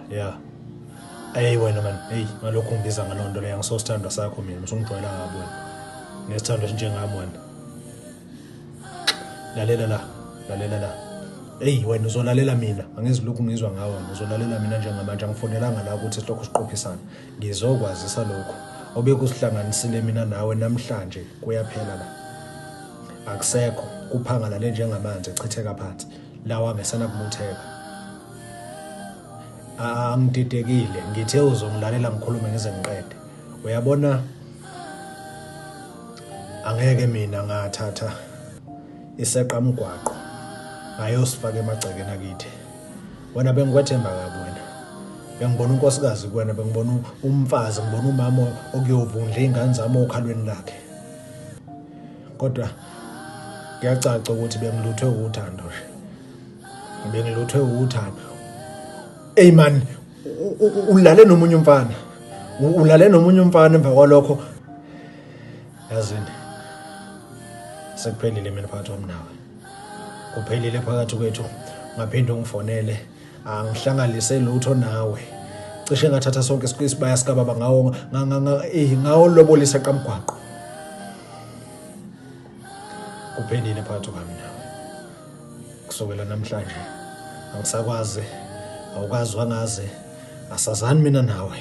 Yeah. Hey wena man, hey ngalokho ngibiza ngalonto le ngisosithanda sakho mina, usungijwayela ngabo wena. Nesithando esinjengami wena. Lalela la. Hey wena uzolalela mina, angizilokhu ngizwa ngawe wena, uzolalela mina njengamanje angifonelanga la ukuthi sihloko siqophisana. Ngizokwazisa lokho. Obekuhlanganisile mina nawe namhlanje kuyaphela la. Akusekho kuphanga la njengamanzi echitheka phansi. Lawa ngesana kumutheka. Angididekile ngithe uzongilalela ngikhulume ngize ngiqede. Uyabona angeke mina ngathatha iseqa mgwaqo ngayosifaka emagcekeni akithi. Wena bengikwethemba kabi wena. Bengibona unkosikazi kuwena, bengibona umfazi, ngibona umama okuyovundla izingane zami okhalweni lakhe. Kodwa kuyacaca ukuthi bengiluthwe uthando nje. Bengiluthwe uthando. Hey man, ulale nomunye umfana. Ulale nomunye umfana emva kwalokho. Yazini. Sekuphelile mina phakathi wami nawe. Kuphelile phakathi kwethu. Ngaphinde ungifonele. Angihlanganise lutho nawe. Cishe ngathatha sonke isibaya sikababa ngawo lobolisa qamgwaqo. Kuphelile phakathi kwami nawe. Kusukela namhlanje angisakwazi awukazi wangaze asazani mina nawe.